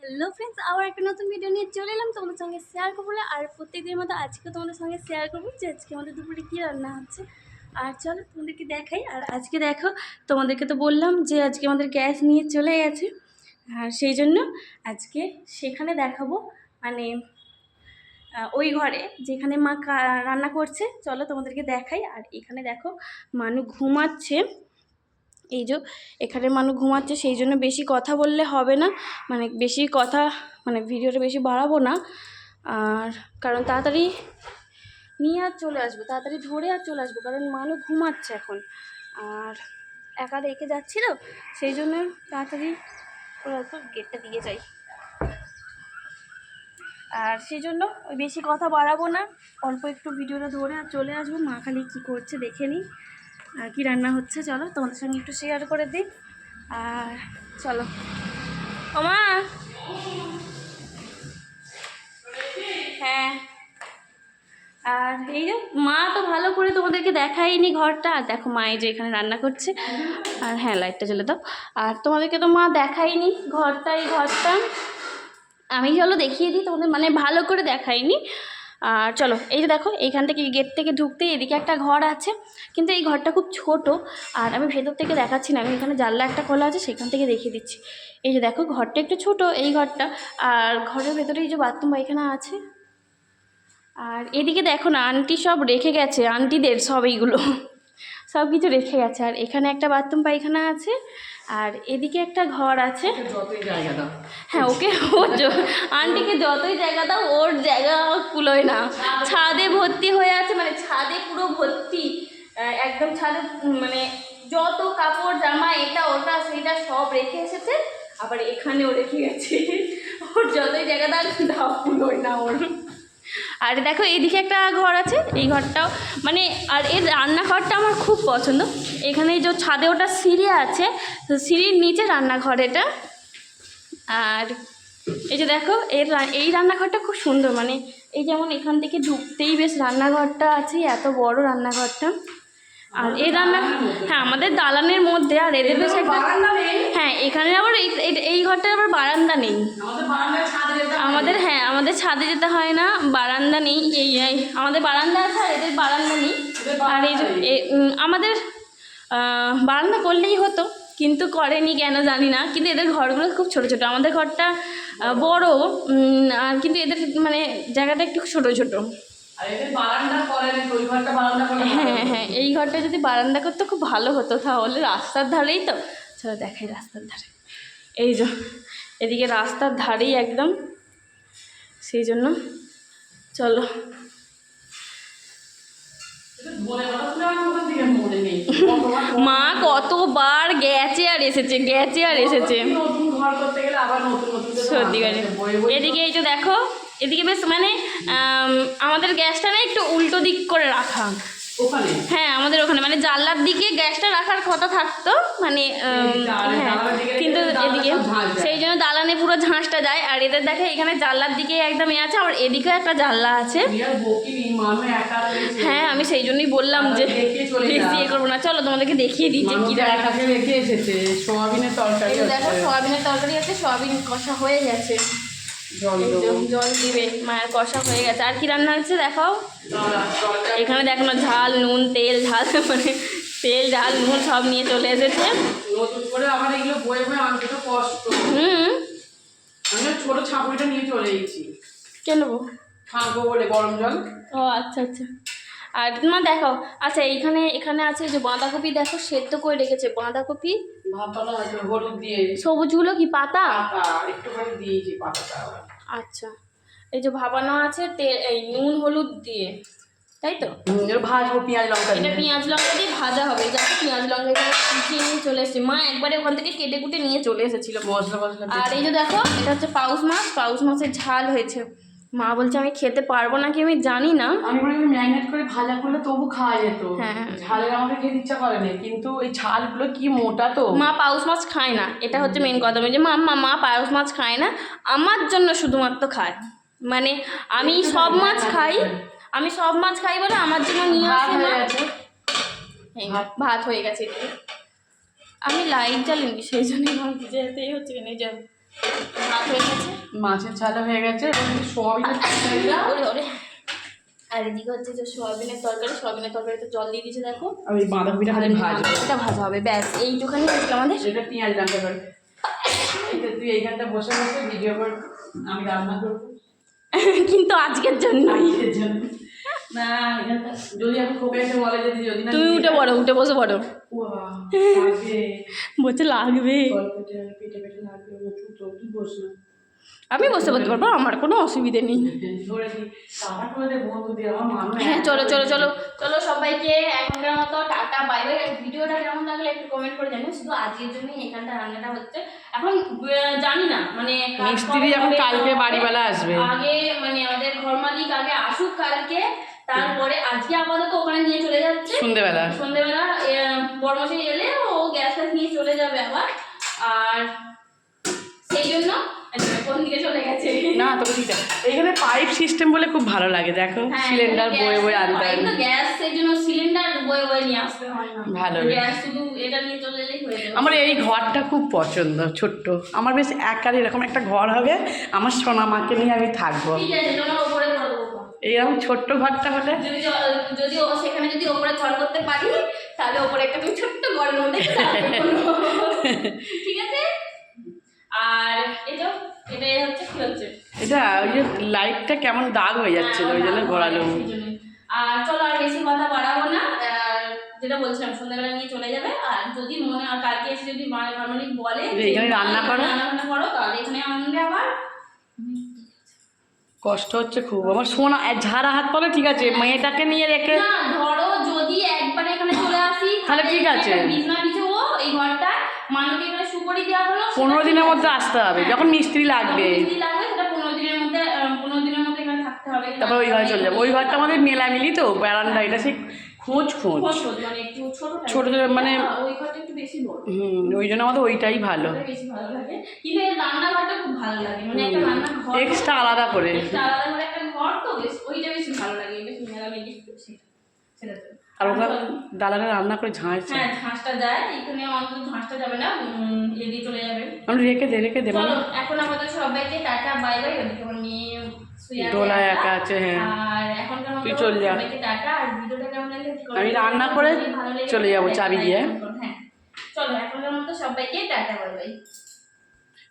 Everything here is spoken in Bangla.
হ্যালো ফ্রেন্ডস, আবার একটা নতুন ভিডিও নিয়ে চলে এলাম তোমাদের সঙ্গে শেয়ার করবো। আর প্রত্যেকদিনের মতো আজকে তোমাদের সঙ্গে শেয়ার করবো যে আজকে আমাদের দুপুরে কী রান্না হচ্ছে। আর চলো তোমাদেরকে দেখাই। আর আজকে দেখো, তোমাদেরকে তো বললাম যে আজকে আমাদের গ্যাস নিয়ে চলে গেছে, আর সেই জন্য আজকে সেখানে দেখাবো, মানে ওই ঘরে যেখানে মা রান্না করছে। চলো তোমাদেরকে দেখাই। আর এখানে দেখো মানু ঘুমাচ্ছে, এই যে এখানে মানুষ ঘুমাচ্ছে, সেই জন্য বেশি কথা বললে হবে না, মানে বেশি কথা মানে ভিডিওটা বেশি বাড়াবো না। আর কারণ তাড়াতাড়ি নিয়ে আর চলে আসবো, তাড়াতাড়ি ধরে আর চলে আসবো, কারণ মানুষ ঘুমাচ্ছে এখন আর একা রেখে যাচ্ছিল, সেই জন্য তাড়াতাড়ি গেটটা দিয়ে যাই। আর সেই জন্য ওই বেশি কথা বাড়াবো না, অল্প একটু ভিডিওটা ধরে আর চলে আসবো। মা খালি কী করছে দেখে নিই, আর কী রান্না হচ্ছে চলো তোমাদের সঙ্গে একটু শেয়ার করে দিই। আর চলো ও মা, হ্যাঁ। আর এই যে মা তো ভালো করে তোমাদেরকে দেখায়নি ঘরটা, আর দেখো মা এই যে এখানে রান্না করছে। আর হ্যাঁ, লাইটটা জ্বলে দাও। আর তোমাদেরকে তো মা দেখায়নি ঘরটা, এই ঘরটা আমি চলো দেখিয়ে দিই তোমাদের, মানে ভালো করে দেখাইনি। আর চলো এই যে দেখো, এইখান থেকে গেট থেকে ঢুকতেই এদিকে একটা ঘর আছে, কিন্তু এই ঘরটা খুব ছোট, আর আমি ভেতর থেকে দেখাচ্ছি না, আমি এখানে জানলা একটা খোলা আছে সেখান থেকে দেখিয়ে দিচ্ছি। এই যে দেখো ঘরটা একটু ছোট, এই ঘরটা। আর ঘরের ভেতরে এই যে বাথরুম পায়খানা আছে। আর এদিকে দেখো না, আন্টি সব রেখে গেছে, আন্টিদের সব এইগুলো সব কিছু রেখে গেছে। আর এখানে একটা বাথরুম পায়খানা আছে, আর এদিকে একটা ঘর আছে। হ্যাঁ, ওকে আন্টিকে যতই জায়গা দাও ওর জায়গা কুলোয় না, ছাদে ভর্তি হয়ে আছে, মানে ছাদে পুরো ভর্তি, একদম ছাদে, মানে যত কাপড় জামা এটা ওটা সেটা সব রেখে এসেছে, আবার এখানেও রেখে গেছে। ওর যতই জায়গা দাও কুলোয় না ওর। আর দেখো এইদিকে একটা ঘর আছে, এই ঘরটাও মানে, আর এর রান্নাঘরটা আমার খুব পছন্দ। এখানে যে ছাদে ওটা সিঁড়ি আছে, সিঁড়ির নিচে রান্নাঘর এটা। আর এই যে দেখো এই রান্নাঘরটা খুব সুন্দর, মানে এই যেমন এখান থেকে ঢুকতেই বেশ রান্নাঘরটা আছে, এত বড় রান্নাঘরটা। আর এই হ্যাঁ আমাদের দালানের মধ্যে, আর এদের বেশ একটা, হ্যাঁ এখানে আবার এই ঘরটার আবার বারান্দা নেই আমাদের, হ্যাঁ আমাদের ছাদে যেতে হয় না, বারান্দা নেই। এই আমাদের বারান্দা আছে আর এদের বারান্দা নেই। আর এই যে আমাদের বারান্দা করলেই হতো, কিন্তু করেনি কেন জানি না। কিন্তু এদের ঘরগুলো খুব ছোটো ছোটো, আমাদের ঘরটা বড়, আর কিন্তু এদের মানে জায়গাটা একটু ছোটো ছোটো। হ্যাঁ হ্যাঁ, এই ঘরটা যদি বারান্দা করতো খুব ভালো হতো, তাহলে রাস্তার ধারেই তো। চলো দেখাই রাস্তার ধারে, এই যে এদিকে রাস্তার ধারেই একদম, সেই জন্য চলো। মা কতবার গেছে আর এসেছে, গেছে আর এসেছে সত্যি করে। এদিকে এই যে দেখো, এদিকে বেশ মানে আমাদের গ্যাসটা না একটু উল্টো দিক করে রাখা, হ্যাঁ আমাদের ওখানে মানে জানলার দিকে গ্যাসটা রাখার কথা থাকতো, মানে হ্যাঁ, কিন্তু এদিকে সেই জন্য দালানে পুরো ঝাঁসটা যায়। আর এদের দেখে এখানে জানলার দিকে একদম আছে, আবার এদিকেও একটা জানলা আছে। হ্যাঁ আমি সেই জন্যই বললাম যে বেশি ইয়ে করবো না, চলো তোমাদেরকে দেখিয়ে দিই যে কি সোয়াবিনের তরকারি। দেখো সোয়াবিনের তরকারি আছে, সোয়াবিন কষা হয়ে গেছে, জল দিবে, মায়ের কষা হয়ে গেছে। আর কি রান্না হচ্ছে দেখাও, এখানে দেখো না ঝাল নুন তেল ঝাল, মানে তেল ঝাল নুন সব নিয়ে চলে এসেছে। ছোট ছাপুরিটা নিয়ে চলে এসেছি, কে নেবো খাবো বলে গরম জল। ও আচ্ছা আচ্ছা। আর মা দেখো, আচ্ছা এখানে আছে যে বাঁধাকপি, দেখো সেদ্ধ করে রেখেছে বাঁধাকপি, হলুদ দিয়ে। সবুজগুলো কি পাতা? একটুখানি দিয়েছি পাতাটা। আচ্ছা, এই যে ভাপানো আছে এই নুন হলুদ দিয়ে, তাই তো? ভাজবো পেঁয়াজ লঙ্কা, এটা পেঁয়াজ লঙ্কা দিয়ে ভাজা হবে। যাতে পেঁয়াজ লঙ্কা কুচিয়ে নিয়ে চলে এসেছে মা, একবারে ওখান থেকে কেটে কুটে নিয়ে চলে এসেছিলো মশলা। আর এই যে দেখো, এটা হচ্ছে পাউস মাছের ঝাল হয়েছে। মা বলছে আমি খেতে পারবো নাকি আমি জানি না, আমি ম্যারিনেট করে ভাজা করলে তবু খাওয়া যেত। হ্যাঁ ঝালের আমাকে খেতে ইচ্ছা করে না, কিন্তু এই ঝালগুলো কি মোটা তো। মা পাউস মাছ খায় না, এটা হচ্ছে মেন কথা। যে মা পাউস মাছ খায় না, আমার জন্য শুধুমাত্র খায়, মানে আমি সব মাছ খাই বলে আমার জন্য নিয়ে আসে। ভাত হয়ে গেছে এদিকে, আমি লাইট জ্বালিনি সেই জন্যই ভাবছি যে এতেই হচ্ছে কিনা, যে ভাত হয়ে গেছে। মাছের ঝালও হয়ে গেছে এবং সোয়াবিনের তরকারিটা ওরে ওরে। আর এদিকে হচ্ছে যে সোয়াবিনের তরকারিতে জল দিয়ে দিয়েছে দেখো। আর ওই বাঁধাকপিটা খালি ভাজা। এটা ভাজা হবে, ব্যাস এইটুখানি আজকে আমাদের। এটা পেঁয়াজ রান্না করে তুই এইখানটা বসে বসে ভিডিও কর, আমি রান্না করবো কিন্তু আজকের জন্য এর জন্য। না এখানটা যদি আমি খোকা এসে বলে যদি না তুমি উঠে পড়ো, উঠে বসে পড়ো। বলছে লাগবে, পেটে পেটে লাগবে, তুই বস না। আমি বসে পড়তে পারবো, আমার কোনো অসুবিধে নেই। হ্যাঁ চলো চলো চলো চলো সবাইকে এখনকার মতো টাটা বাই বাই। ভিডিওটা কেমন লাগলে একটু কমেন্ট করে জানিও। শুধু আজকের জন্যই এখানটা রান্নাটা হচ্ছে। এখন জানি না মানে মিস্ত্রি এখন কালকে বাড়িওয়ালা আসবে, আগে মানে আমাদের ঘর মালিক আগে আসুক কালকে, তারপরে আজকে আপাতত ওখানে নিয়ে চলে যাচ্ছে সন্ধ্যেবেলা বড়মশাই এলে ও গ্যাস ট্যাস নিয়ে চলে যাবে আবার। আর সেই জন্য কোন দিকে চলে গেছে না তো ঠিক আছে। এখানে পাইপ সিস্টেম বলে খুব ভালো লাগে, দেখো সিলিন্ডার বয়ে বয়ে আনতে হয় না। গ্যাস সেই জন্য সিলিন্ডার বয়ে বয়ে নিয়ে আসতে হয় না, ভালো গ্যাস শুধু এটা নিয়ে চলে এলেই হয়ে যাবে। আমার এই ঘরটা খুব পছন্দ, ছোট্ট। আমার বেশ একার এরকম একটা ঘর হবে, আমার সোনা মাকে নিয়ে আমি থাকবো। ঠিক আছে তোমার উপরে করে দেবো, এইরকম ছোট্ট ঘরটা হলে যদি ও সেখানে যদি ওপরে ঘর করতে পারি তাহলে ওপরে একটা তুমি ছোট্ট ঘরের মধ্যে ঠিক আছে। আর এটাই হচ্ছে কি হচ্ছে এটা ওই যে লাইটটা কেমন দাগ হয়ে যাচ্ছে, ওই জন্য ঘোরালো। আর চলো আর বেশি কথা বাড়াবো না, যেটা বলছিলাম সন্ধ্যাবেলা নিয়ে চলে যাবে। আর যদি মনে হয় কালকে এসে যদি মালিক বলে এখানে রান্না করো তাহলে এখানে আনবে আবার। কষ্ট হচ্ছে খুব আমার সোনা, ঝাড়া হাত পরে ঠিক আছে, মেয়েটাকে নিয়ে রেখে না ধরো যদি একবারে এখানে চলে আসি তাহলে ঠিক আছে, বিছনা বিছাবো এই ঘরটা, মানুষকে এখানে সুপারি দেওয়া হলো 15 দিনের মধ্যে আসতে হবে, যখন মিস্ত্রি লাগবে সেটা 15 দিনের মধ্যে এখানে থাকতে হবে। তারপর ওই ঘরে চলে যাবো। ওই ঘরটা আমাদের মেলামিলি তো বারান্দা, এটা সেই খোঁজ মানে একটু ছোট ছোট মানে ওই ঘরটা একটু বেশি বড়, ওই জন্য আমাদের ওইটাই ভালো, বেশি ভালো লাগে। কিন্তু এই রান্নাঘরটা খুব ভালো লাগে, মানে একটা রান্নাঘর এক্সট্রা আলাদা করে একটা ঘর তো ওইটা বেশি ভালো লাগে, বেশি মেলামেলি সেটা তো। আর ওরা দালালে রান্না করে ঝাঁঝছে, হ্যাঁ ঝাঁসটা যায় এখানে, অন্তত ঝাঁসটা যাবে না, এদিকে চলে যাবে। আমি রেখে দে চলো এখন আমাদের সবাইকে টাটা বাই বাই। ওদিকে আমার মেয়ে দোলা একা আছে। হ্যাঁ আর এখনকার মতো তুই চলে যা, সবাইকে টাটা। আর ভিডিওটা কেমন লাগলে আমি রান্না করে চলে যাবো চাবি দিয়ে। হ্যাঁ চলো এখনকার মতো সবাইকে টাটা বাই বাই।